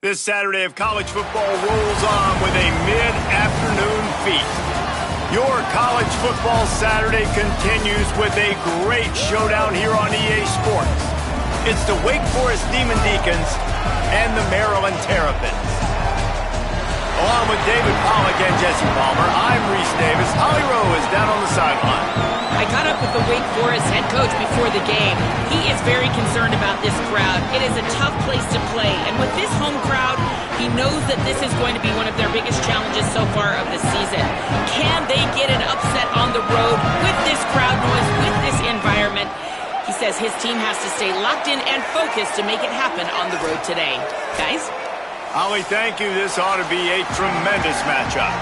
This Saturday of college football rolls on with a mid-afternoon feast. Your college football Saturday continues with a great showdown here on EA Sports. It's the Wake Forest Demon Deacons and the Maryland Terrapins. Along with David Pollack and Jesse Palmer, I'm Reese Davis. Holly Rowe is down on the sideline. I caught up with the Wake Forest head coach before the game. He is very concerned about this crowd. It is a tough place to play, and with this home crowd, he knows that this is going to be one of their biggest challenges so far of the season. Can they get an upset on the road with this crowd noise, with this environment? He says his team has to stay locked in and focused to make it happen on the road today. Guys? Holly, thank you. This ought to be a tremendous matchup.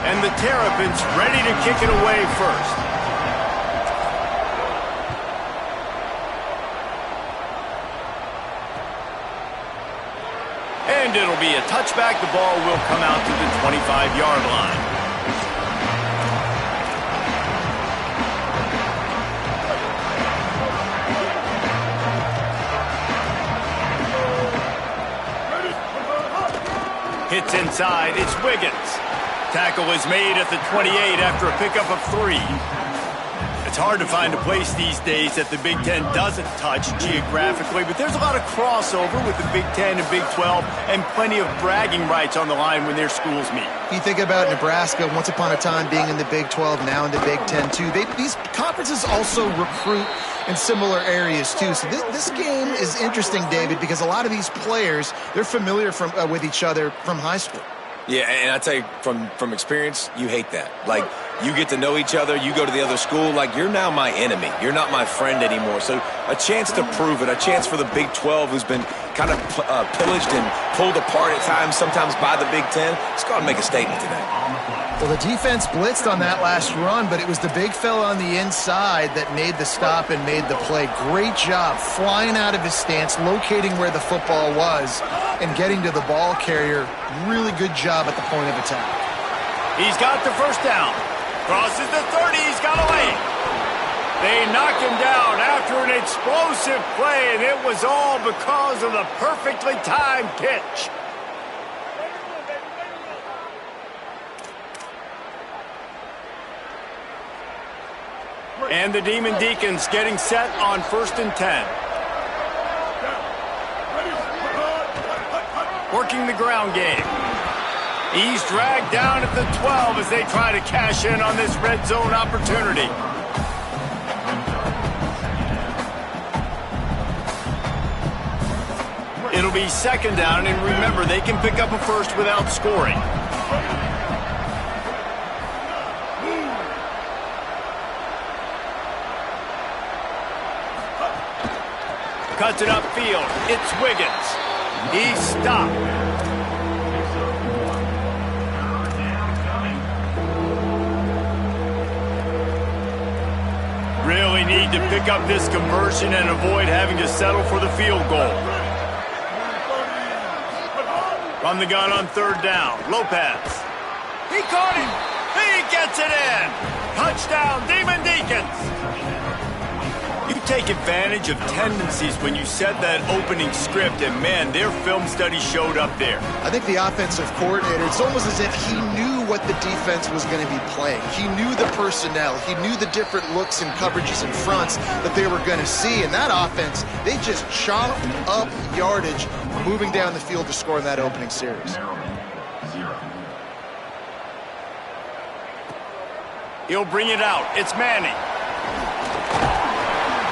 And the Terrapins ready to kick it away first. And it'll be a touchback. The ball will come out to the 25-yard line. Hits inside. It's Wiggins. Tackle is made at the 28 after a pickup of 3. It's hard to find a place these days that the Big Ten doesn't touch geographically, but there's a lot of crossover with the Big Ten and Big 12 and plenty of bragging rights on the line when their schools meet. You think about Nebraska, once upon a time being in the Big 12, now in the Big Ten too. These conferences also recruit in similar areas too. So this game is interesting, David, because a lot of these players, they're familiar with each other from high school. Yeah, and I tell you, from experience, you hate that. Like, you get to know each other, you go to the other school, like, you're now my enemy. You're not my friend anymore. So a chance to prove it, a chance for the Big 12, who's been kind of pillaged and pulled apart at times, sometimes by the Big 10. It's got to make a statement today. Well, the defense blitzed on that last run, but it was the big fella on the inside that made the stop and made the play. Great job flying out of his stance, locating where the football was, and getting to the ball carrier. Really good job at the point of attack. He's got the first down. Crosses the 30. He's got away. They knock him down after an explosive play, and it was all because of the perfectly timed pitch. And the Demon Deacons getting set on 1st and 10. Working the ground game. He's dragged down at the 12 as they try to cash in on this red zone opportunity. It'll be 2nd down, and remember, they can pick up a first without scoring. Cuts it upfield. It's Wiggins. He's stopped. Really need to pick up this conversion and avoid having to settle for the field goal. From the gun on 3rd down, Lopez. He caught him. He gets it in. Touchdown, Demon Deacons. You take advantage of tendencies when you set that opening script, and man, their film study showed up there. I think the offensive coordinator, it's almost as if he knew what the defense was going to be playing. He knew the personnel. He knew the different looks and coverages and fronts that they were going to see. And that offense, they just chopped up yardage moving down the field to score in that opening series. He'll bring it out. It's Manning.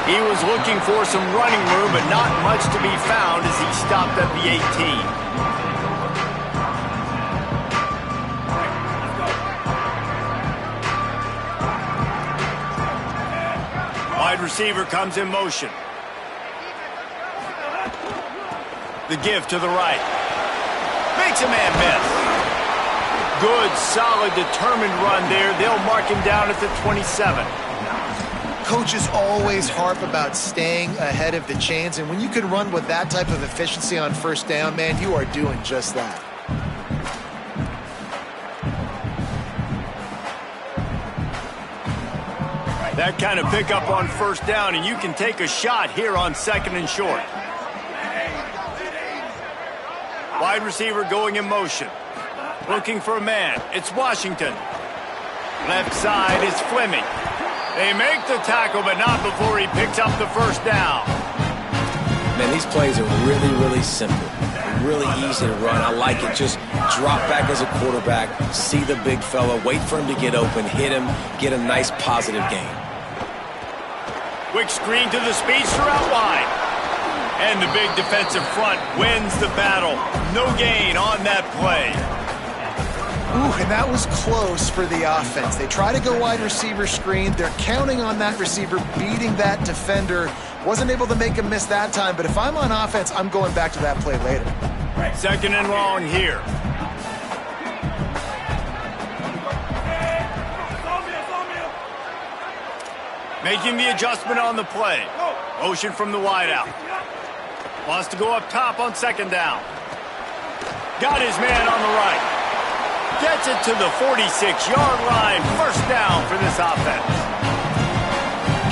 He was looking for some running room, but not much to be found as he stopped at the 18. Wide receiver comes in motion. The give to the right. Makes a man miss. Good, solid, determined run there. They'll mark him down at the 27. Coaches always harp about staying ahead of the chains, and when you can run with that type of efficiency on 1st down, man, you are doing just that. That kind of pickup on 1st down, and you can take a shot here on 2nd and short. Wide receiver going in motion. Looking for a man. It's Washington. Left side is Fleming. They make the tackle, but not before he picks up the 1st down. Man, these plays are really, really simple. Really easy to run. I like it. Just drop back as a quarterback, see the big fella, wait for him to get open, hit him, get a nice positive gain. Quick screen to the speedster out wide. And the big defensive front wins the battle. No gain on that play. Ooh, and that was close for the offense. They try to go wide receiver screen. They're counting on that receiver beating that defender. Wasn't able to make him miss that time, but if I'm on offense, I'm going back to that play later. 2nd and long here. Making the adjustment on the play. Motion from the wideout. Wants to go up top on 2nd down. Got his man on the right. Gets it to the 46-yard line. 1st down for this offense.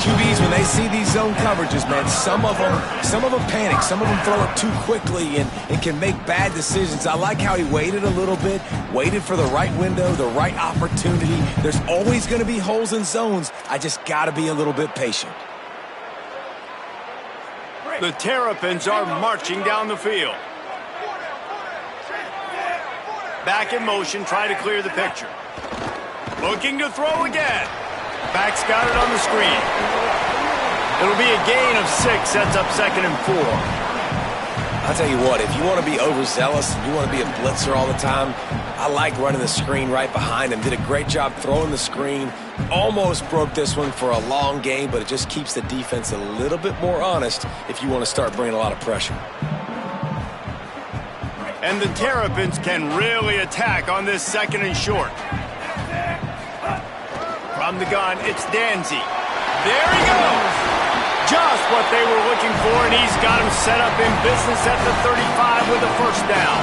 QBs, when they see these zone coverages, man, some of them panic. Some of them throw it too quickly and can make bad decisions. I like how he waited a little bit, waited for the right window, the right opportunity. There's always going to be holes in zones. I just got to be a little bit patient. The Terrapins are marching down the field. Back in motion, try to clear the picture. Looking to throw again. Back's got it on the screen. It'll be a gain of 6, sets up 2nd and 4. I'll tell you what, if you want to be overzealous, you want to be a blitzer all the time, I like running the screen right behind him. Did a great job throwing the screen. Almost broke this one for a long game, but it just keeps the defense a little bit more honest if you want to start bringing a lot of pressure. And the Terrapins can really attack on this 2nd and short. From the gun, it's Danzy. There he goes. Just what they were looking for, and he's got him set up in business at the 35 with a 1st down.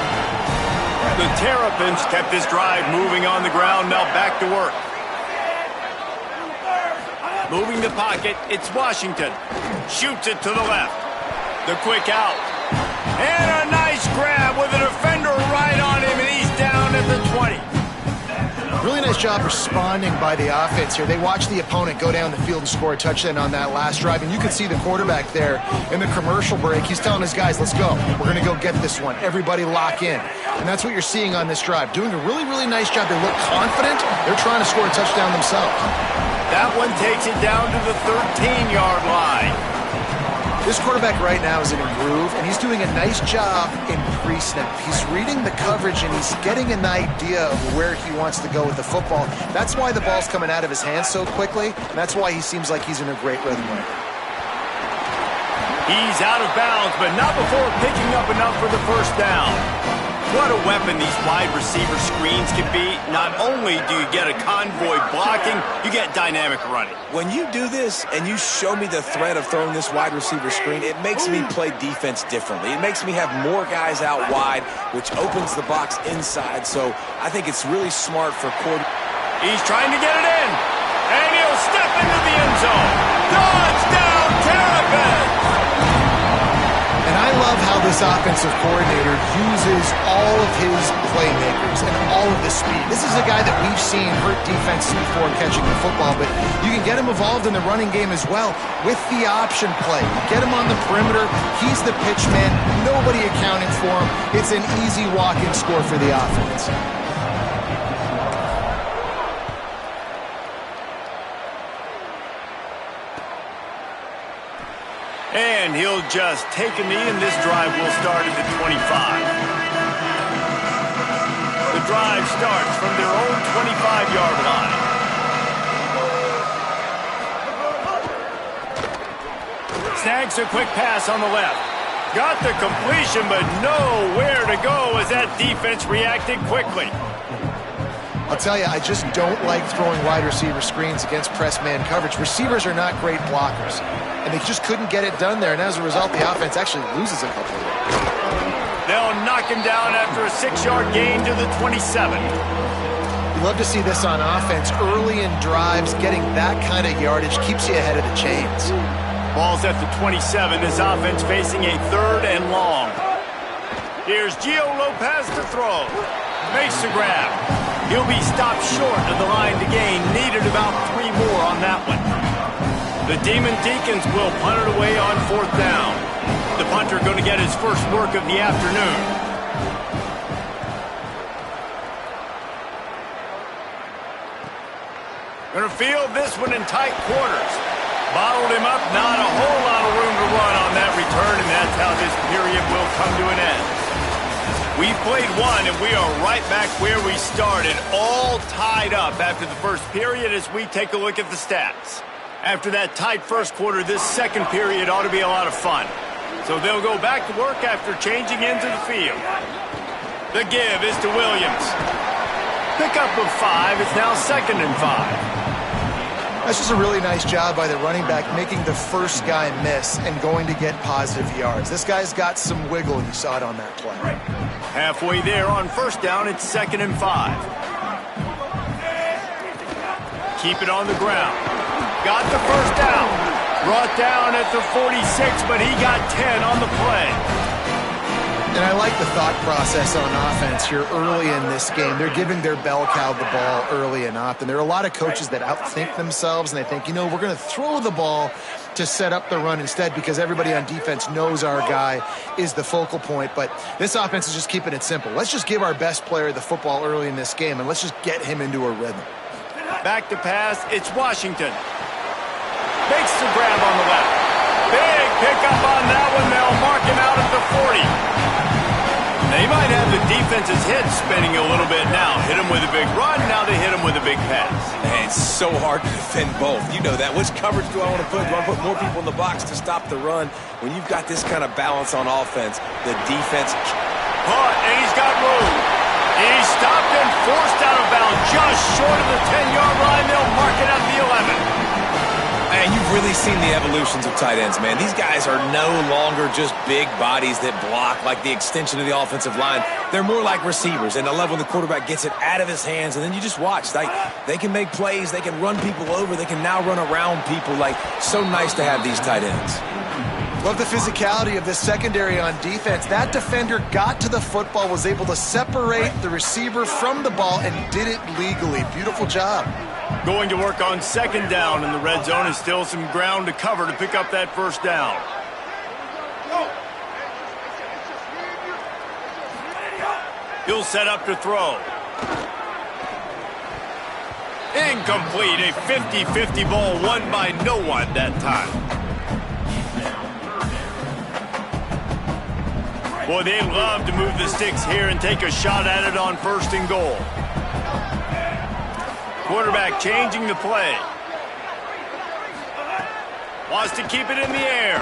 The Terrapins kept this drive moving on the ground, now back to work. Moving the pocket, it's Washington. Shoots it to the left. The quick out. And a nice grab with a defender right on him, and he's down at the 20. Really nice job responding by the offense here. They watched the opponent go down the field and score a touchdown on that last drive, and you can see the quarterback there in the commercial break. He's telling his guys, let's go. We're going to go get this one. Everybody lock in. And that's what you're seeing on this drive. Doing a really, really nice job. They look confident. They're trying to score a touchdown themselves. That one takes it down to the 13-yard line. This quarterback right now is in a groove, and he's doing a nice job in pre-snap. He's reading the coverage, and he's getting an idea of where he wants to go with the football. That's why the ball's coming out of his hands so quickly, and that's why he seems like he's in a great rhythm right now. He's out of bounds, but not before picking up enough for the first down. What a weapon these wide receiver screens can be. Not only do you get a convoy blocking, you get dynamic running. When you do this and you show me the threat of throwing this wide receiver screen, it makes me play defense differently. It makes me have more guys out wide, which opens the box inside. So I think it's really smart for He's trying to get it in, and he'll step into the end zone. Touchdown, Terrapins! And I love how this offensive coordinator uses all of his playmakers and all of the speed. This is a guy that we've seen hurt defenses before catching the football, but you can get him involved in the running game as well with the option play. Get him on the perimeter. He's the pitch man. Nobody accounting for him. It's an easy walk-in score for the offense. And he'll just take a knee, and this drive will start at the 25. The drive starts from their own 25-yard line. Snags a quick pass on the left. Got the completion, but nowhere to go as that defense reacted quickly. I'll tell you, I just don't like throwing wide receiver screens against press man coverage. Receivers are not great blockers, and they just couldn't get it done there, and as a result, the offense actually loses a couple of yards. They'll knock him down after a 6-yard gain to the 27. You love to see this on offense. Early in drives, getting that kind of yardage keeps you ahead of the chains. Ball's at the 27. This offense facing a 3rd and long. Here's Gio Lopez to throw. Makes the grab. He'll be stopped short of the line to gain. Needed about 3 more on that one. The Demon Deacons will punt it away on 4th down. The punter going to get his first work of the afternoon. Going to field this one in tight quarters. Bottled him up. Not a whole lot of room to run on that return, and that's how this period will come to an end. We played one, and we are right back where we started, all tied up after the first period as we take a look at the stats. After that tight first quarter, this second period ought to be a lot of fun. So they'll go back to work after changing into the field. The give is to Williams. Pickup of 5. It's now 2nd and 5. That's just a really nice job by the running back, making the first guy miss and going to get positive yards. This guy's got some wiggle, and you saw it on that play. Halfway there on 1st down, it's 2nd and 5. Keep it on the ground. Got the first down. Brought down at the 46, but he got 10 on the play. And I like the thought process on offense here early in this game. They're giving their bell cow the ball early and often. There are a lot of coaches that outthink themselves, and they think, you know, we're going to throw the ball to set up the run instead because everybody on defense knows our guy is the focal point. But this offense is just keeping it simple. Let's just give our best player the football early in this game, and let's just get him into a rhythm. Back to pass. It's Washington. Makes the grab on the left. Big pickup on that one. They'll mark him out at the 40. They might have the defense's head spinning a little bit now. Hit him with a big run, now they hit him with a big pass. Man, it's so hard to defend both. You know that. Which coverage do I want to put? Do I put more people in the box to stop the run? When you've got this kind of balance on offense, the defense... And he's got room. He's stopped and forced out of bounds just short of the 10-yard line. They'll mark it at the 11. And you've really seen the evolutions of tight ends, man. These guys are no longer just big bodies that block like the extension of the offensive line. They're more like receivers, and I love when the quarterback gets it out of his hands, and then you just watch. They can make plays. They can run people over. They can now run around people. So nice to have these tight ends. Love the physicality of this secondary on defense. That defender got to the football, was able to separate the receiver from the ball, and did it legally. Beautiful job. Going to work on second down in the red zone, and still some ground to cover to pick up that first down. He'll set up to throw. Incomplete. A 50-50 ball won by no one that time. Boy, they love to move the sticks here and take a shot at it on first and goal. Quarterback changing the play. Wants to keep it in the air.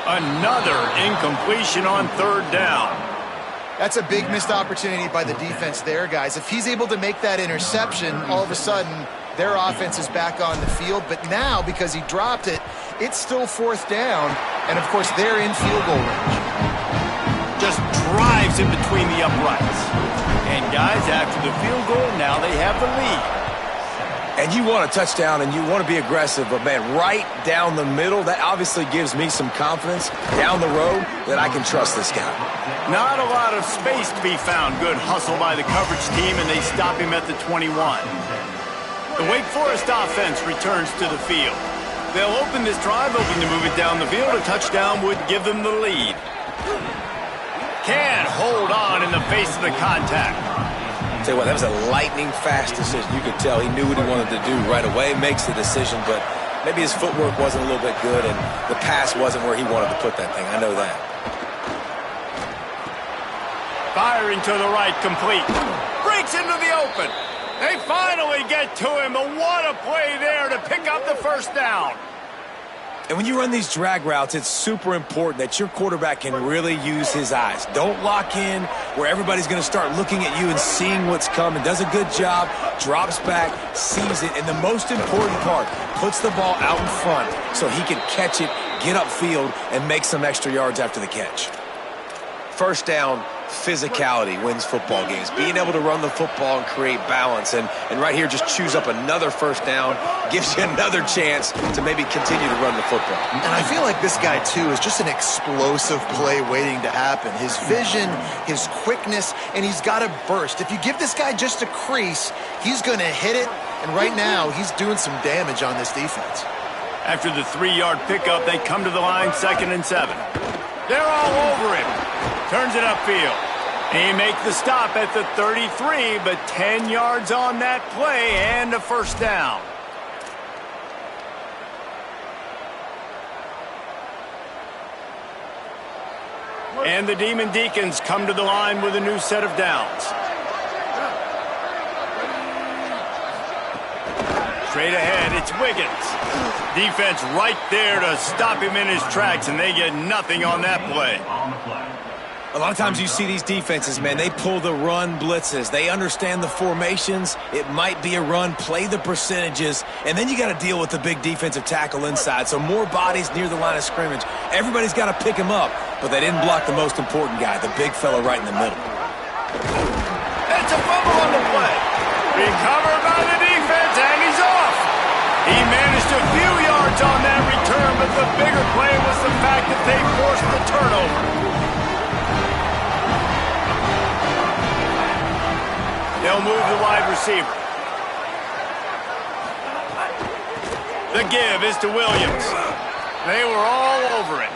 Another incompletion on third down. That's a big missed opportunity by the defense there, guys. If he's able to make that interception, all of a sudden, their offense is back on the field. But now, because he dropped it, it's still fourth down. And, of course, they're in field goal range. Just drives in between the uprights. And, guys, after the field goal, now they have the lead. And you want a touchdown and you want to be aggressive, but, man, right down the middle, that obviously gives me some confidence down the road that I can trust this guy. Not a lot of space to be found. Good hustle by the coverage team, and they stop him at the 21. The Wake Forest offense returns to the field. They'll open this drive, hoping to move it down the field. A touchdown would give them the lead. Can't hold on in the face of the contact. Tell you what, that was a lightning-fast decision. You could tell he knew what he wanted to do right away, makes the decision, but maybe his footwork wasn't a little bit good, and the pass wasn't where he wanted to put that thing. I know that. Firing to the right, complete. Breaks into the open. They finally get to him, but what a play there to pick up the first down. And when you run these drag routes, it's super important that your quarterback can really use his eyes. Don't lock in where everybody's going to start looking at you and seeing what's coming. Does a good job, drops back, sees it, and the most important part, puts the ball out in front so he can catch it, get upfield, and make some extra yards after the catch. First down, physicality wins football games. Being able to run the football and create balance. And right here, just choose up another first down, gives you another chance to maybe continue to run the football. And I feel like this guy, too, is just an explosive play waiting to happen. His vision, his quickness, and he's got a burst. If you give this guy just a crease, he's going to hit it. And right now, he's doing some damage on this defense. After the 3-yard pickup, they come to the line, 2nd and 7. They're all over him. Turns it upfield. He makes the stop at the 33, but 10 yards on that play and a first down. And the Demon Deacons come to the line with a new set of downs. Straight ahead, it's Wiggins. Defense right there to stop him in his tracks, and they get nothing on that play. A lot of times you see these defenses, man, they pull the run blitzes. They understand the formations. It might be a run, play the percentages, and then you got to deal with the big defensive tackle inside. So more bodies near the line of scrimmage. Everybody's got to pick him up, but they didn't block the most important guy, the big fella right in the middle. It's a fumble on the play. Recovered by the defense, and he's off. He managed a few yards on that return, but the bigger play was the fact that they forced the turnover. They'll move the wide receiver. The give is to Williams. They were all over it.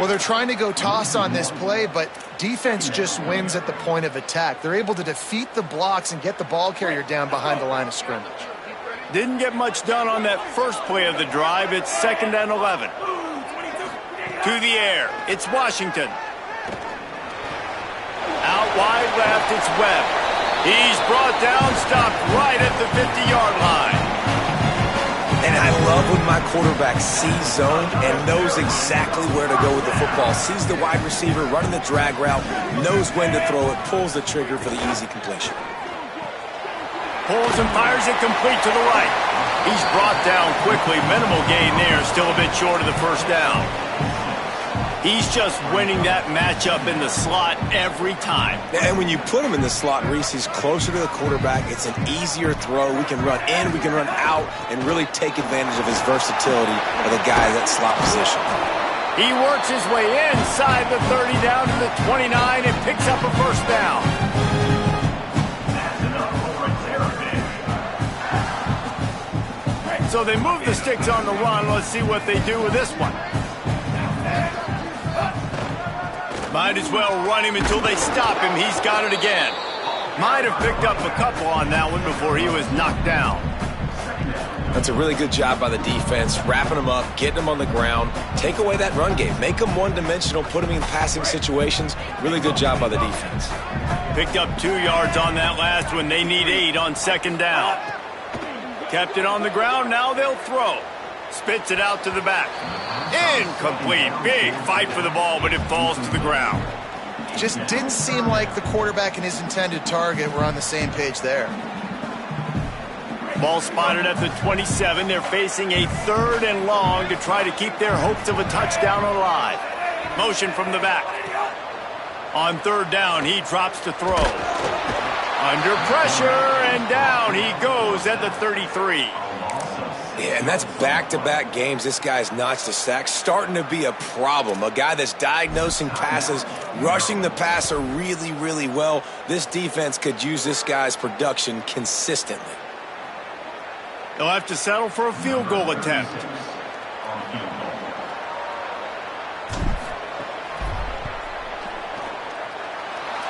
Well, they're trying to go toss on this play, but defense just wins at the point of attack. They're able to defeat the blocks and get the ball carrier down behind the line of scrimmage. Didn't get much done on that first play of the drive. It's 2nd and 11. To the air. It's Washington. Out wide left, it's Webb. He's brought down, stopped right at the 50-yard line. And I love when my quarterback sees zone and knows exactly where to go with the football. Sees the wide receiver running the drag route, knows when to throw it, pulls the trigger for the easy completion. Pulls and fires it complete to the right. He's brought down quickly. Minimal gain there, still a bit short of the first down. He's just winning that matchup in the slot every time. And when you put him in the slot, Reese, he's closer to the quarterback. It's an easier throw. We can run in, we can run out, and really take advantage of his versatility of the guy in that slot position. He works his way inside the 30 down to the 29 and picks up a first down. So they move the sticks on the run. Let's see what they do with this one. Might as well run him until they stop him. He's got it again. Might have picked up a couple on that one before he was knocked down. That's a really good job by the defense, wrapping him up, getting him on the ground. Take away that run game. Make him one-dimensional, put him in passing situations. Really good job by the defense. Picked up 2 yards on that last one. They need 8 on second down. Kept it on the ground. Now they'll throw. Spits it out to the back. Incomplete. Big fight for the ball, but it falls to the ground. Just didn't seem like the quarterback and his intended target were on the same page there. Ball spotted at the 27. They're facing a 3rd and long to try to keep their hopes of a touchdown alive. Motion from the back. On 3rd down, he drops to throw. Under pressure, and down he goes at the 33. Yeah, and that's back-to-back games. This guy's notched a sack, starting to be a problem. A guy that's diagnosing passes, rushing the passer really, really well. This defense could use this guy's production consistently. They'll have to settle for a field goal attempt.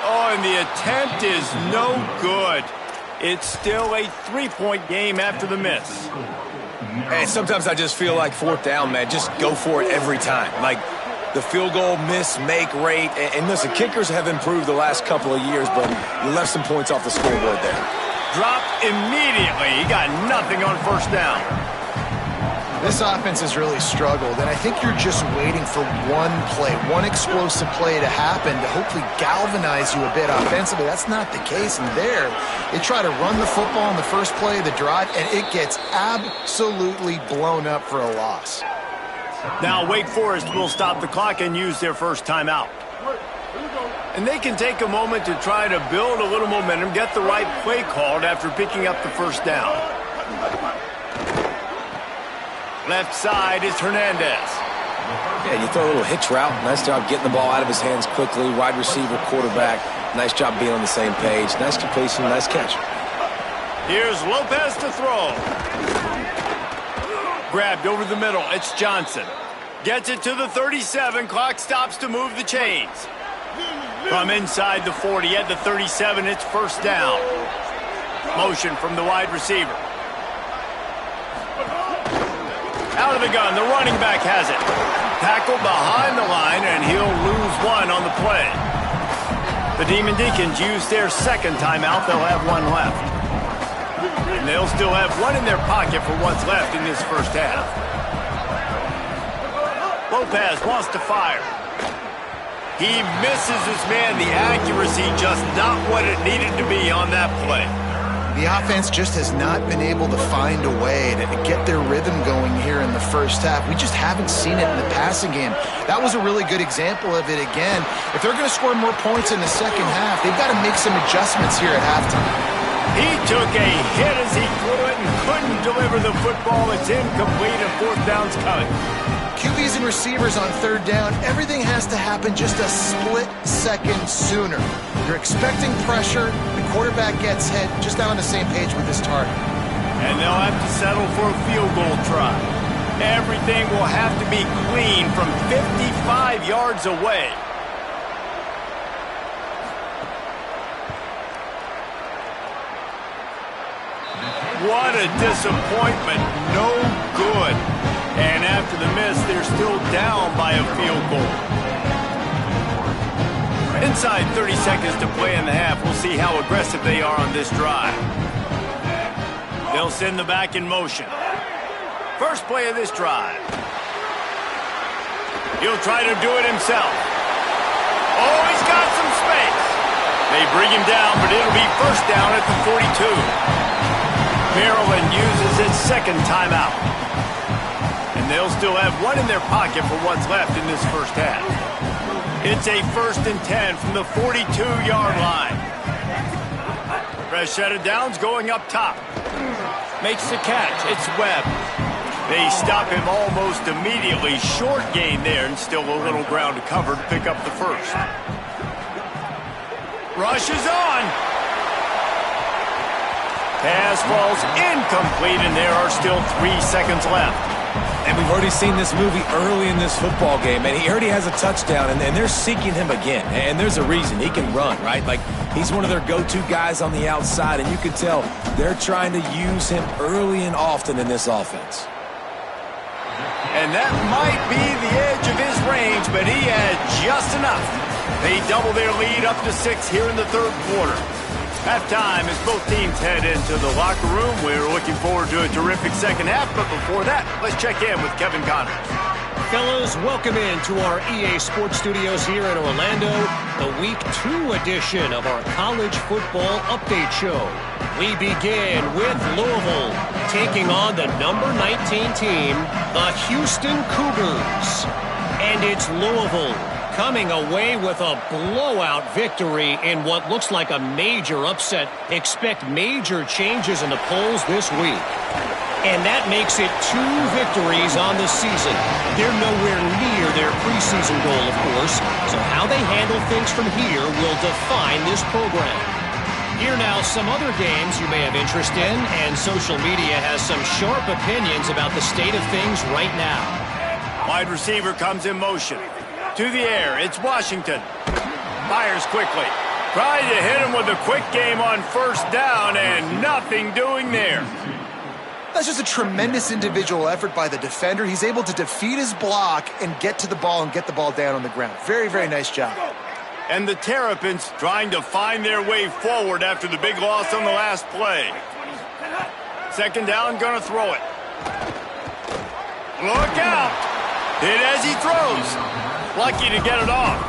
Oh, and the attempt is no good. It's still a 3-point game after the miss. Hey, sometimes I just feel like 4th down, man. Just go for it every time. Like the field goal miss-make rate. And listen, kickers have improved the last couple of years, but you left some points off the scoreboard there. Dropped immediately. He got nothing on 1st down. This offense has really struggled, and I think you're just waiting for one play, one explosive play to happen to hopefully galvanize you a bit offensively. That's not the case, and there, they try to run the football in the first play of the drive, and it gets absolutely blown up for a loss. Now Wake Forest will stop the clock and use their first timeout. And they can take a moment to try to build a little momentum, get the right play called after picking up the first down. Left side is Hernandez. Yeah, you throw a little hitch route. Nice job getting the ball out of his hands quickly. Wide receiver, quarterback. Nice job being on the same page. Nice completion, nice catch. Here's Lopez to throw. Grabbed over the middle. It's Johnson. Gets it to the 37. Clock stops to move the chains. From inside the 40 at the 37, it's first down. Motion from the wide receiver. Out of the gun, the running back has it. Tackled behind the line, and he'll lose 1 on the play. The Demon Deacons use their second timeout. They'll have 1 left. And they'll still have 1 in their pocket for what's left in this first half. Lopez wants to fire. He misses his man. The accuracy just not what it needed to be on that play. The offense just has not been able to find a way to get their rhythm going here in the first half. We just haven't seen it in the passing game. That was a really good example of it again. If they're going to score more points in the second half, they've got to make some adjustments here at halftime. He took a hit as he threw it and couldn't deliver the football. It's incomplete and 4th down's coming. QBs and receivers on 3rd down, everything has to happen just a split second sooner. You're expecting pressure, the quarterback gets hit, just not on the same page with his target. And they'll have to settle for a field goal try. Everything will have to be clean from 55 yards away. What a disappointment. No good. And after the miss, they're still down by a field goal. Inside 30 seconds to play in the half. We'll see how aggressive they are on this drive. They'll send the back in motion. First play of this drive. He'll try to do it himself. Oh, he's got some space. They bring him down, but it'll be first down at the 42. Maryland uses its second timeout. And they'll still have 1 in their pocket for what's left in this first half. It's a 1st and 10 from the 42-yard line. Fresh set of downs going up top. Makes the catch. It's Webb. They stop him almost immediately. Short gain there, and still a little ground to cover to pick up the first. Rush is on. Pass falls incomplete, and there are still 3 seconds left. And we've already seen this movie early in this football game, and he already has a touchdown, and they're seeking him again. And there's a reason. He can run, right? Like, he's one of their go-to guys on the outside, and you can tell they're trying to use him early and often in this offense. And that might be the edge of his range, but he had just enough. They double their lead up to 6 here in the 3rd quarter. Halftime as both teams head into the locker room. We're looking forward to a terrific second half, but before that, let's check in with Kevin Connors. Fellas, welcome into our EA Sports Studios here in Orlando, the Week 2 edition of our College Football Update Show. We begin with Louisville, taking on the number 19 team, the Houston Cougars. And it's Louisville coming away with a blowout victory in what looks like a major upset. Expect major changes in the polls this week. And that makes it 2 victories on the season. They're nowhere near their preseason goal, of course, so how they handle things from here will define this program. Here now, some other games you may have interest in, and social media has some sharp opinions about the state of things right now. Wide receiver comes in motion. To the air, it's Washington. Fires quickly. Trying to hit him with a quick game on 1st down, and nothing doing there. That's just a tremendous individual effort by the defender. He's able to defeat his block and get to the ball and get the ball down on the ground. Very, very nice job. And the Terrapins trying to find their way forward after the big loss on the last play. 2nd down, gonna throw it. Look out! Hit as he throws. Lucky to get it off.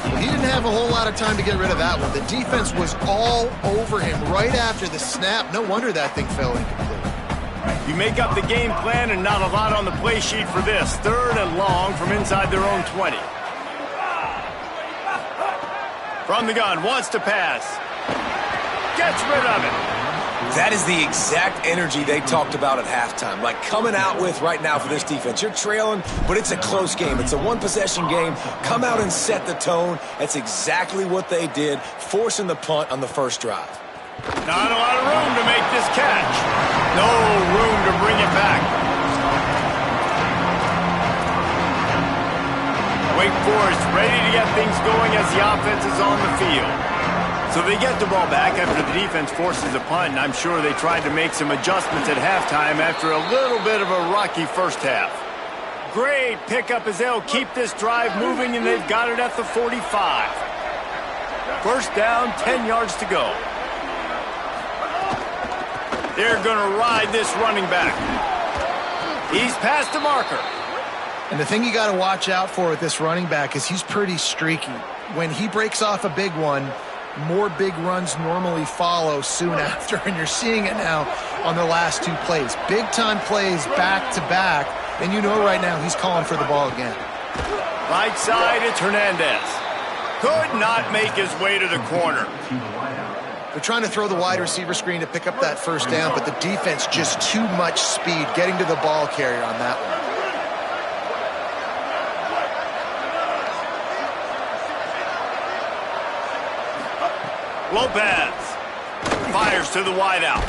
Well, he didn't have a whole lot of time to get rid of that one. The defense was all over him right after the snap. No wonder that thing fell incomplete. You make up the game plan and not a lot on the play sheet for this. 3rd and long from inside their own 20. From the gun, wants to pass. Gets rid of it. That is the exact energy they talked about at halftime, like coming out with right now for this defense. You're trailing, but it's a close game. It's a 1-possession game. Come out and set the tone. That's exactly what they did, forcing the punt on the 1st drive. Not a lot of room to make this catch. No room to bring it back. Wake Forest ready to get things going as the offense is on the field. So they get the ball back after the defense forces a punt, and I'm sure they tried to make some adjustments at halftime after a little bit of a rocky 1st half. Great pickup as they'll keep this drive moving, and they've got it at the 45. 1st down, 10 yards to go. They're going to ride this running back. He's past the marker. And the thing you got to watch out for with this running back is he's pretty streaky. When he breaks off a big one, more big runs normally follow soon after, and you're seeing it now on the last 2 plays. Big-time plays back-to-back, and you know right now he's calling for the ball again. Right side, it's Hernandez. Could not make his way to the corner. They're trying to throw the wide receiver screen to pick up that 1st down, but the defense just too much speed getting to the ball carrier on that one. Lopez fires to the wideout.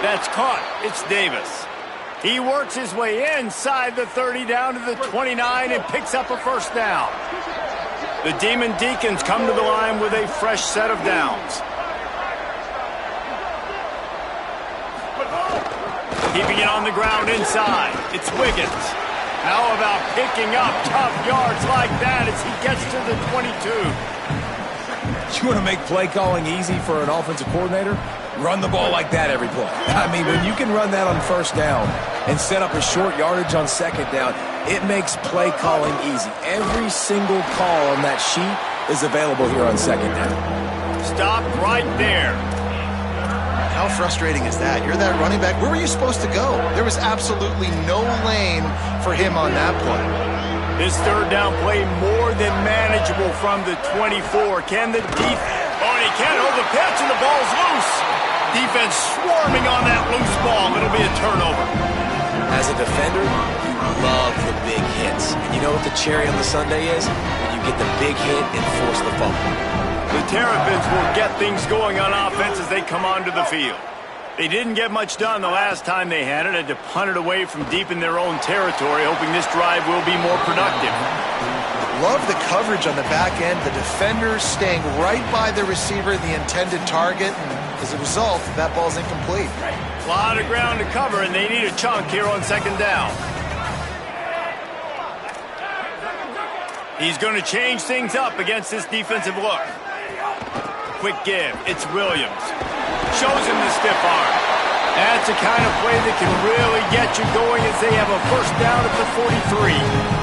That's caught. It's Davis. He works his way inside the 30 down to the 29 and picks up a 1st down. The Demon Deacons come to the line with a fresh set of downs. Keeping it on the ground inside. It's Wiggins. How about picking up tough yards like that as he gets to the 22? You want to make play calling easy for an offensive coordinator? Run the ball like that every play. I mean, when you can run that on 1st down and set up a short yardage on 2nd down, it makes play calling easy. Every single call on that sheet is available here on 2nd down. Stop right there. How frustrating is that? You're that running back. Where were you supposed to go? There was absolutely no lane for him on that play. This third down play more than manageable from the 24. Can the Oh, and he can't hold the pitch, and the ball's loose. Defense swarming on that loose ball. It'll be a turnover. As a defender, you love the big hits. And you know what the cherry on the sundae is? When you get the big hit and force the fumble. The Terrapins will get things going on offense as they come onto the field. They didn't get much done the last time they had it. Had to punt it away from deep in their own territory, hoping this drive will be more productive. Love the coverage on the back end. The defenders staying right by the receiver, the intended target. And as a result, that ball's incomplete. A lot of ground to cover, and they need a chunk here on second down. He's going to change things up against this defensive look. Quick give. It's Williams. Shows him the stiff arm. That's the kind of play that can really get you going as they have a first down at the 43.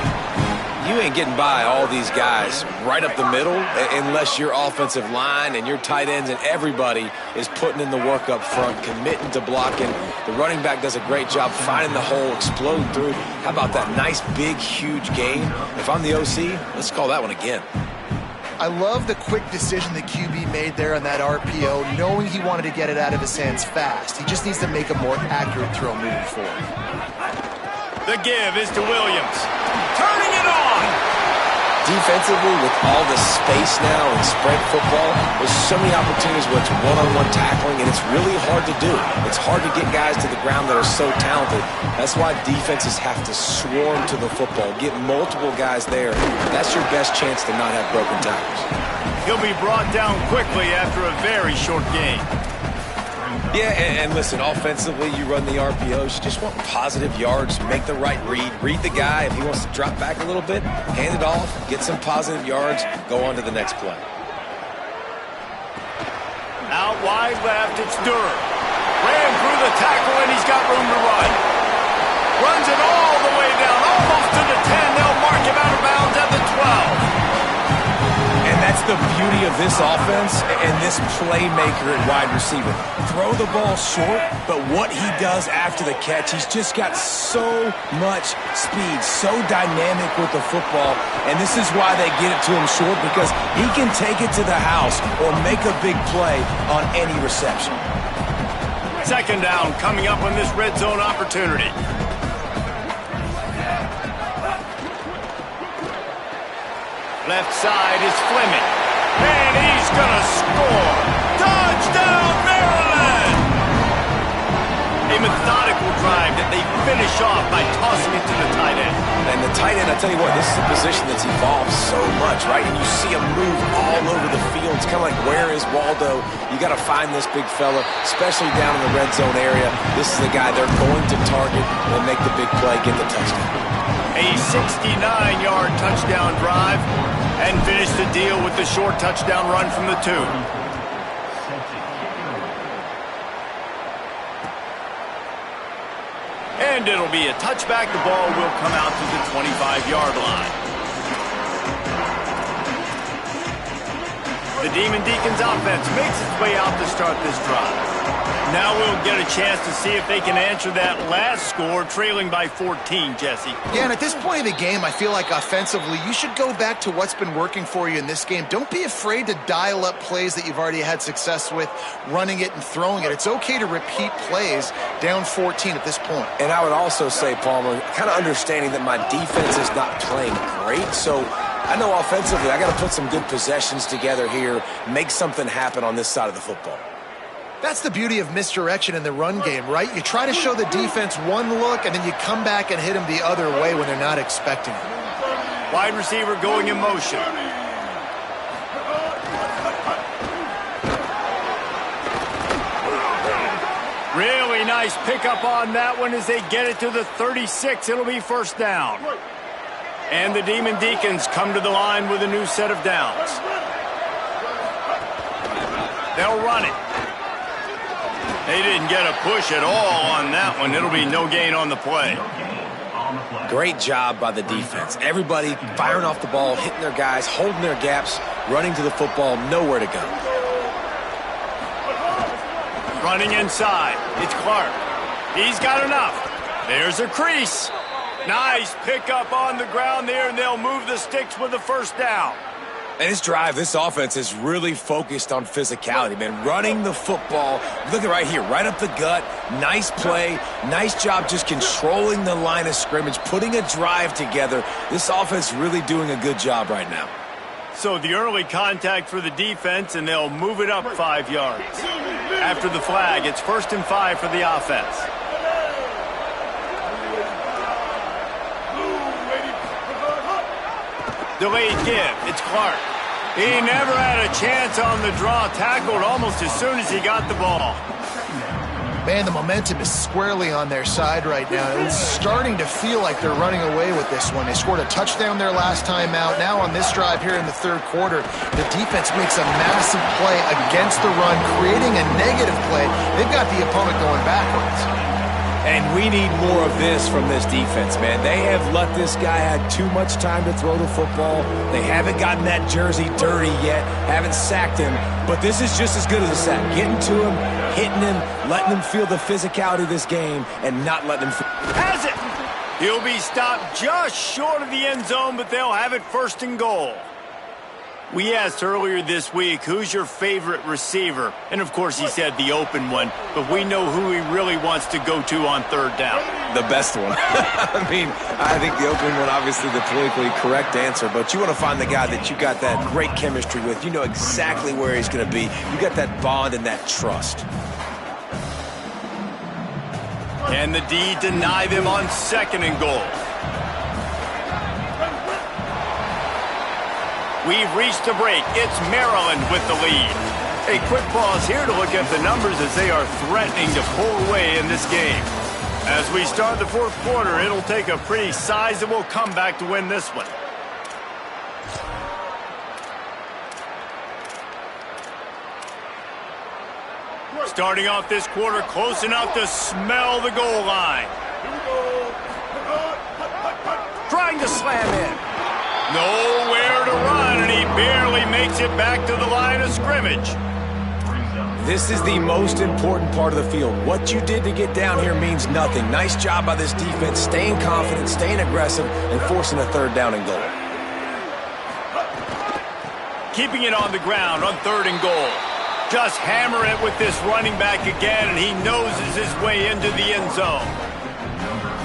You ain't getting by all these guys right up the middle unless your offensive line and your tight ends and everybody is putting in the work up front, committing to blocking. The running back does a great job finding the hole, exploding through. How about that nice, big, huge gain? If I'm the OC, let's call that one again. I love the quick decision the QB made there on that RPO, knowing he wanted to get it out of his hands fast. He just needs to make a more accurate throw moving forward. The give is to Williams. Turning it on! Defensively, with all the space now in spread football, there's so many opportunities where it's one-on-one tackling, and it's really hard to do. It's hard to get guys to the ground that are so talented. That's why defenses have to swarm to the football, get multiple guys there. That's your best chance to not have broken tackles. He'll be brought down quickly after a very short game. Yeah, and listen, offensively, you run the RPOs. You just want positive yards, make the right read the guy. If he wants to drop back a little bit, hand it off, get some positive yards, go on to the next play. Out wide left, it's Durham. Ran through the tackle, and he's got room to run. Runs it all the way down, almost to the 10. They'll mark him out of bounds at the 12. And that's the beauty of this offense and this playmaker at wide receiver. Throw the ball short, but what he does after the catch, he's just got so much speed, so dynamic with the football, and this is why they get it to him short, because he can take it to the house or make a big play on any reception. Second down coming up on this red zone opportunity. Left side is Fleming. And he's going to score. Touchdown, Maryland! A methodical drive that they finish off by tossing it to the tight end. And the tight end, I tell you what, this is a position that's evolved so much, right? And you see him move all over the field. It's kind of like, where is Waldo? You got to find this big fella, especially down in the red zone area. This is the guy they're going to target and make the big play, get the touchdown. A 69-yard touchdown drive, and finish the deal with the short touchdown run from the 2. And it'll be a touchback. The ball will come out to the 25-yard line. The Demon Deacons offense makes its way out to start this drive. Now we'll get a chance to see if they can answer that last score, trailing by 14, Jesse. Yeah, and at this point in the game, I feel like offensively, you should go back to what's been working for you in this game. Don't be afraid to dial up plays that you've already had success with, running it and throwing it. It's okay to repeat plays down 14 at this point. And I would also say, Palmer, kind of understanding that my defense is not playing great, so I know offensively I got to put some good possessions together here, make something happen on this side of the football. That's the beauty of misdirection in the run game, right? You try to show the defense one look, and then you come back and hit them the other way when they're not expecting it. Wide receiver going in motion. Really nice pickup on that one as they get it to the 36. It'll be first down. And the Demon Deacons come to the line with a new set of downs. They'll run it. They didn't get a push at all on that one. It'll be no gain on the play. Great job by the defense. Everybody firing off the ball, hitting their guys, holding their gaps, running to the football, nowhere to go. Running inside. It's Clark. He's got enough. There's a crease. Nice pickup on the ground there, and they'll move the sticks with the first down. And this drive, this offense is really focused on physicality, man. Running the football. Look at right here, right up the gut. Nice play. Nice job just controlling the line of scrimmage, putting a drive together. This offense really doing a good job right now. So the early contact for the defense, and they'll move it up 5 yards. After the flag, it's 1st and 5 for the offense. Delayed give. It's Clark. He never had a chance on the draw. Tackled almost as soon as he got the ball. Man, the momentum is squarely on their side right now. It's starting to feel like they're running away with this one. They scored a touchdown their last time out. Now on this drive here in the third quarter, the defense makes a massive play against the run, creating a negative play. They've got the opponent going backwards. And we need more of this from this defense, man. They have let this guy have too much time to throw the football. They haven't gotten that jersey dirty yet, haven't sacked him. But this is just as good as a sack. Getting to him, hitting him, letting him feel the physicality of this game, and not letting him... Has it! He'll be stopped just short of the end zone, but they'll have it 1st and goal. We asked earlier this week, who's your favorite receiver? And, of course, he said the open one, but we know who he really wants to go to on 3rd down. The best one. I mean, I think the open one, obviously the politically correct answer, but you want to find the guy that you got that great chemistry with. You know exactly where he's going to be. You got that bond and that trust. And the D deny them on 2nd and goal. We've reached a break. It's Maryland with the lead. A quick pause here to look at the numbers as they are threatening to pull away in this game. As we start the 4th quarter, it'll take a pretty sizable comeback to win this one. Starting off this quarter, close enough to smell the goal line. Trying to slam in. Nowhere to run, and he barely makes it back to the line of scrimmage. This is the most important part of the field. What you did to get down here means nothing. Nice job by this defense, staying confident, staying aggressive, and forcing a 3rd down and goal. Keeping it on the ground on 3rd and goal. Just hammer it with this running back again, and he noses his way into the end zone.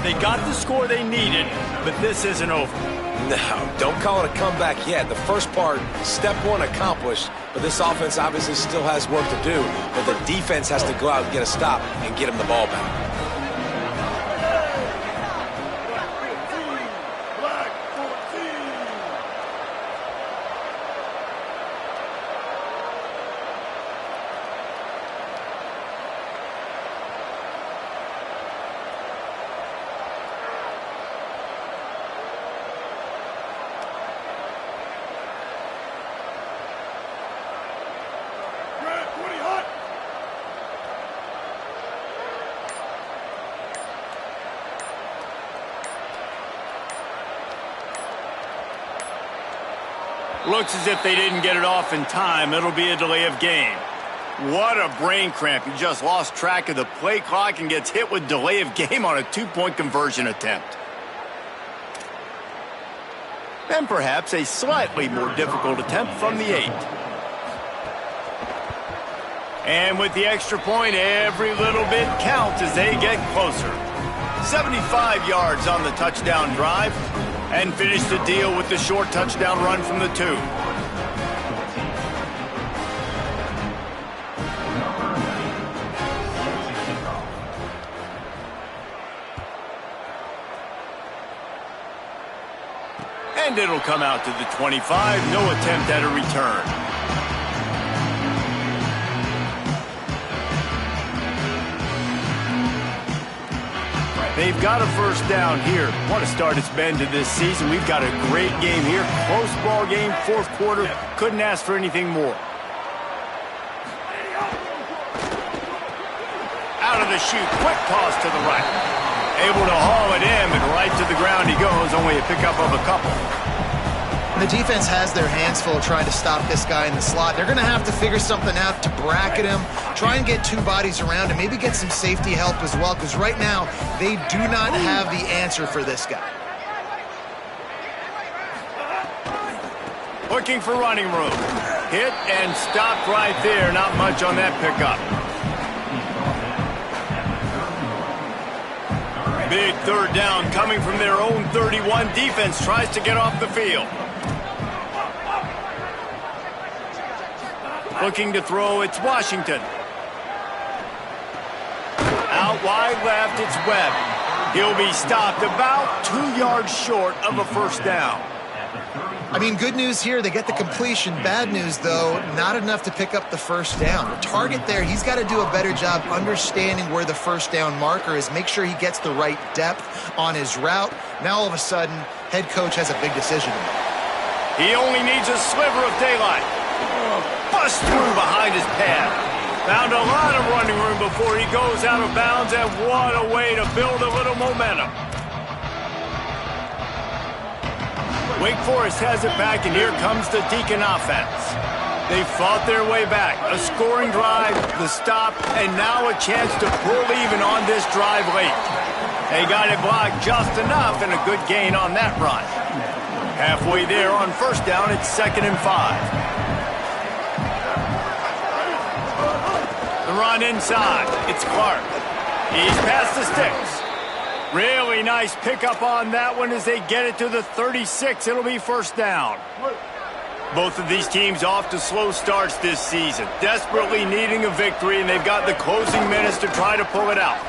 They got the score they needed, but this isn't over. No, don't call it a comeback yet. The first part, step 1 accomplished, but this offense obviously still has work to do, but the defense has to go out and get a stop and get him the ball back. Looks as if they didn't get it off in time. It'll be a delay of game. What a brain cramp. He just lost track of the play clock and gets hit with delay of game on a 2-point conversion attempt. And perhaps a slightly more difficult attempt from the 8. And with the extra point, every little bit counts as they get closer. 75 yards on the touchdown drive. And finish the deal with the short touchdown run from the 2. And it'll come out to the 25. No attempt at a return. They've got a 1st down here. Want to start its bend to this season. We've got a great game here. Close ball game, 4th quarter. Couldn't ask for anything more. Out of the chute, quick toss to the right. Able to haul it in, and right to the ground he goes. Only a pickup of a couple. The defense has their hands full trying to stop this guy in the slot. They're going to have to figure something out to bracket him, try and get two bodies around him, maybe get some safety help as well, because right now they do not have the answer for this guy. Looking for running room. Hit and stopped right there. Not much on that pickup. Big third down coming from their own 31. Defense tries to get off the field. Looking to throw, it's Washington. Out wide left, it's Webb. He'll be stopped about 2 yards short of a first down. I mean, good news here, they get the completion. Bad news, though, not enough to pick up the first down. The target there, he's got to do a better job understanding where the first down marker is, make sure he gets the right depth on his route. Now, all of a sudden, head coach has a big decision to make. He only needs a sliver of daylight. Bust through behind his pad. Found a lot of running room before he goes out of bounds, and what a way to build a little momentum. Wake Forest has it back, and here comes the Deacon offense. They fought their way back. A scoring drive, the stop, and now a chance to pull even on this drive late. They got it blocked just enough, and a good gain on that run. Halfway there on first down, it's 2nd and 5. The run inside. It's Clark. He's past the sticks. Really nice pickup on that one as they get it to the 36. It'll be first down. Both of these teams off to slow starts this season. Desperately needing a victory, and they've got the closing minutes to try to pull it out.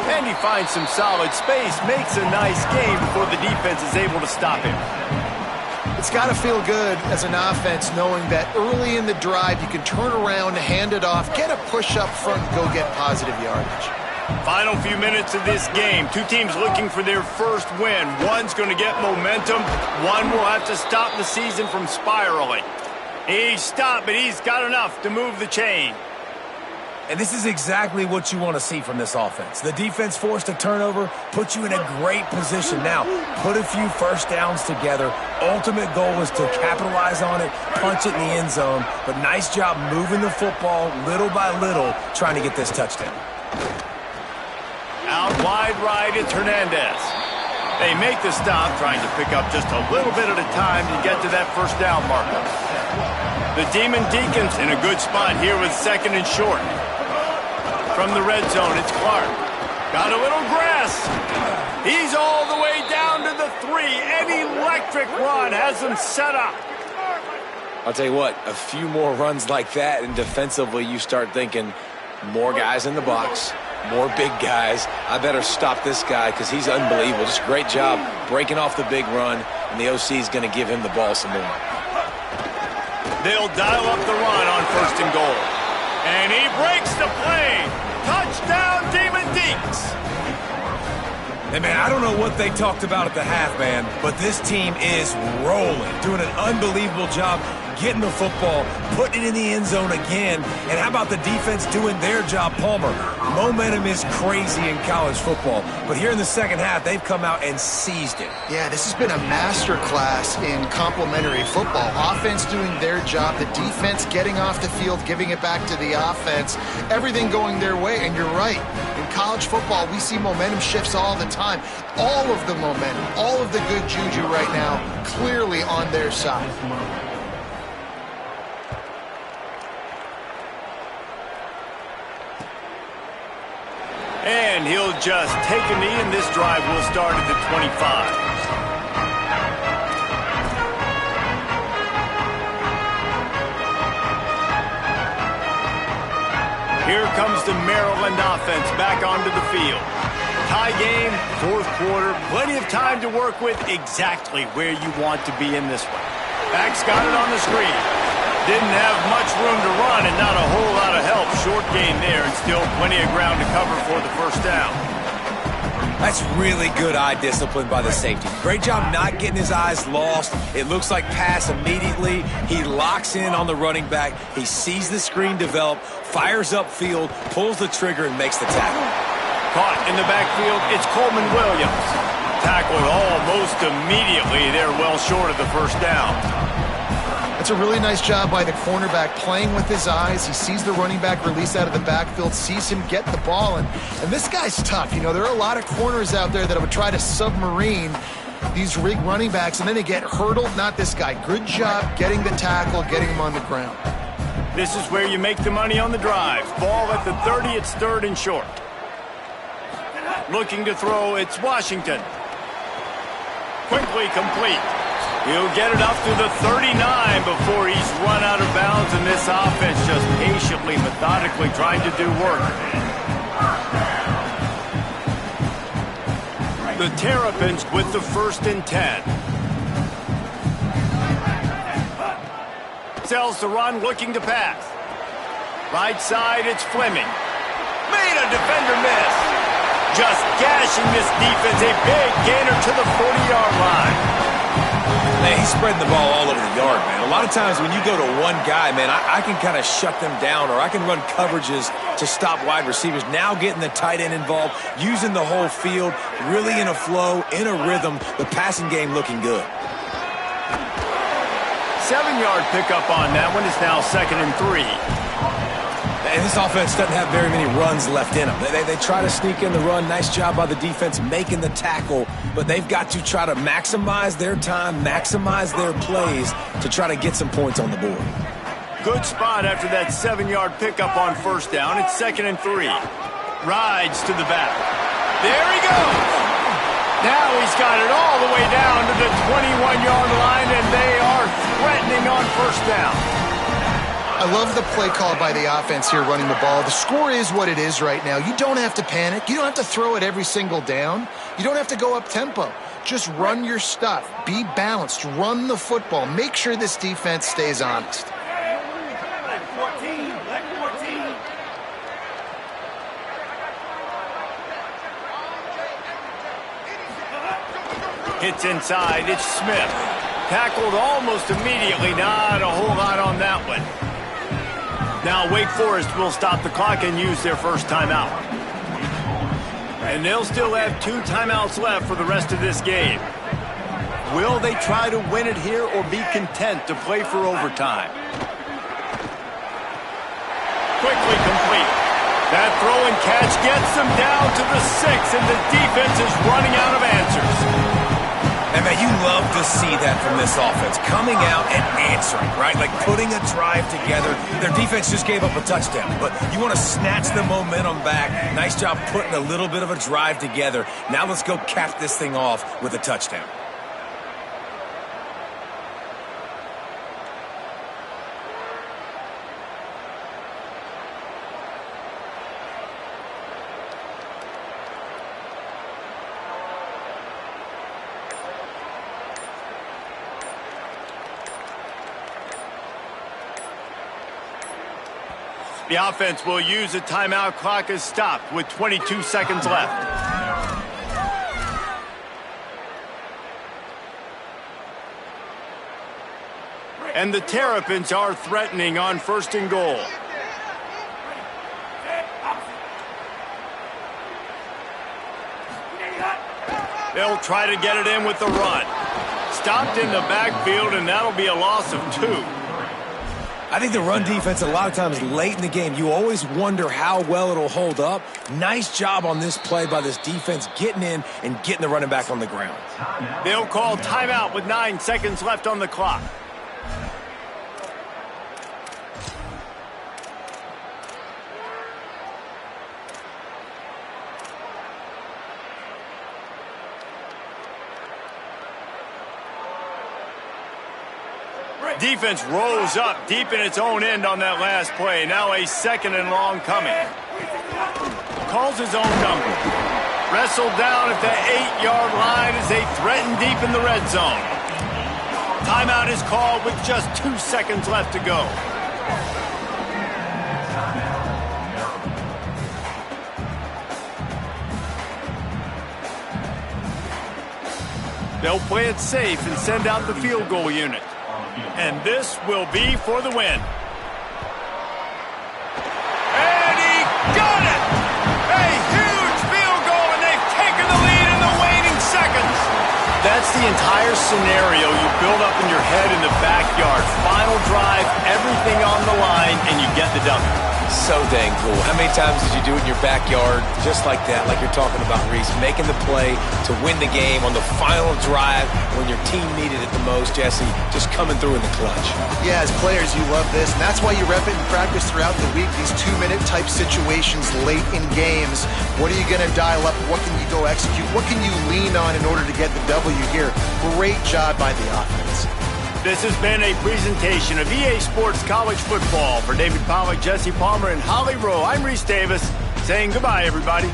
And he finds some solid space, makes a nice game before the defense is able to stop him. It's got to feel good as an offense knowing that early in the drive you can turn around, hand it off, get a push up front, and go get positive yardage. Final few minutes of this game. Two teams looking for their first win. One's going to get momentum. One will have to stop the season from spiraling. He's stopped, but he's got enough to move the chain. And this is exactly what you want to see from this offense. The defense forced a turnover, put you in a great position. Now, put a few first downs together. Ultimate goal is to capitalize on it, punch it in the end zone. But nice job moving the football little by little, trying to get this touchdown. Out wide right, it's Hernandez. They make the stop, trying to pick up just a little bit at a time to get to that first down marker. The Demon Deacons in a good spot here with 2nd and short. From the red zone, it's Clark. Got a little grass. He's all the way down to the 3. An electric run has him set up. I'll tell you what, a few more runs like that, and defensively you start thinking more guys in the box, more big guys. I better stop this guy because he's unbelievable. Just a great job breaking off the big run, and the OC is going to give him the ball some more. They'll dial up the run on 1st and goal. And he breaks the play. Touchdown, Demon Deeks. Hey, man, I don't know what they talked about at the half, man, but this team is rolling, doing an unbelievable job getting the football, putting it in the end zone again. And how about the defense doing their job, Palmer? Momentum is crazy in college football, but here in the second half, they've come out and seized it. Yeah, this has been a masterclass in complementary football. Offense doing their job, the defense getting off the field, giving it back to the offense, everything going their way. And you're right, in college football, we see momentum shifts all the time. All of the momentum, all of the good juju right now, clearly on their side. And he'll just take a knee, and this drive will start at the 25. Here comes the Maryland offense back onto the field. Tie game, 4th quarter, plenty of time to work with, exactly where you want to be in this one. Back's got it on the screen. Didn't have much room to run and not a whole lot of help. Short gain there and still plenty of ground to cover for the first down. That's really good eye discipline by the safety. Great job not getting his eyes lost. It looks like pass immediately. He locks in on the running back. He sees the screen develop, fires upfield, pulls the trigger, and makes the tackle. Caught in the backfield, it's Coleman Williams. tackled almost immediately. They're well short of the first down. It's a really nice job by the cornerback playing with his eyes. He sees the running back release out of the backfield, sees him get the ball, and this guy's tough. You know, there are a lot of corners out there that would try to submarine these running backs, and then they get hurdled. Not this guy. Good job getting the tackle, getting him on the ground. This is where you make the money on the drive. Ball at the 30, it's 3rd and short. Looking to throw, it's Washington. Quickly complete. He'll get it up to the 39 before he's run out of bounds, and this offense just patiently, methodically trying to do work. The Terrapins with the 1st and 10. Sells the run, looking to pass. Right side, it's Fleming. Made a defender miss. Just gashing this defense, a big gainer to the 40-yard line. Man, he's spreading the ball all over the yard, man. A lot of times when you go to one guy, man, I can kind of shut them down, or I can run coverages to stop wide receivers. Now getting the tight end involved, using the whole field, really in a flow, in a rhythm, the passing game looking good. 7-yard pickup on that one. Is now 2nd and 3. And this offense doesn't have very many runs left in them. They try to sneak in the run. Nice job by the defense making the tackle, but they've got to try to maximize their time, maximize their plays to try to get some points on the board. Good spot after that 7-yard pickup on 1st down. It's 2nd and 3. Rides to the back. There he goes. Now he's got it all the way down to the 21-yard line, and they are threatening on 1st down. I love the play call by the offense here running the ball. The score is what it is right now. You don't have to panic. You don't have to throw it every single down. You don't have to go up tempo. Just run your stuff. Be balanced. Run the football. Make sure this defense stays honest. Hits inside. It's Smith. Tackled almost immediately. Not a whole lot on that one. Now Wake Forest will stop the clock and use their first timeout. And they'll still have 2 timeouts left for the rest of this game. Will they try to win it here or be content to play for overtime? Quickly complete. That throw and catch gets them down to the 6, and the defense is running out of answers. And, man, you love to see that from this offense, coming out and answering, right? Like putting a drive together. Their defense just gave up a touchdown, but you want to snatch the momentum back. Nice job putting a little bit of a drive together. Now let's go cap this thing off with a touchdown. The offense will use a timeout. Clock is stopped with 22 seconds left. And the Terrapins are threatening on 1st and goal. They'll try to get it in with the run. Stopped in the backfield, and that'll be a loss of 2. I think the run defense, a lot of times late in the game, you always wonder how well it'll hold up. Nice job on this play by this defense, getting in and getting the running back on the ground. They'll call timeout with 9 seconds left on the clock. Defense rolls up deep in its own end on that last play. Now a 2nd and long coming. Calls his own number. Wrestled down at the 8-yard line as they threaten deep in the red zone. Timeout is called with just 2 seconds left to go. They'll play it safe and send out the field goal unit. And this will be for the win. And he got it! A huge field goal, and they've taken the lead in the waning seconds. That's the entire scenario you build up in your head in the backyard. Final drive, everything on the line, and you get the W. So dang cool. How many times did you do it in your backyard just like that, like you're talking about, Reese, making the play to win the game on the final drive when your team needed it the most, Jesse, just coming through in the clutch. Yeah, as players, you love this, and that's why you rep it in practice throughout the week, these 2-minute type situations late in games. What are you going to dial up? What can you go execute? What can you lean on in order to get the W here? Great job by the offense. This has been a presentation of EA Sports College Football. For David Pollack, Jesse Palmer, and Holly Rowe, I'm Reese Davis saying goodbye, everybody.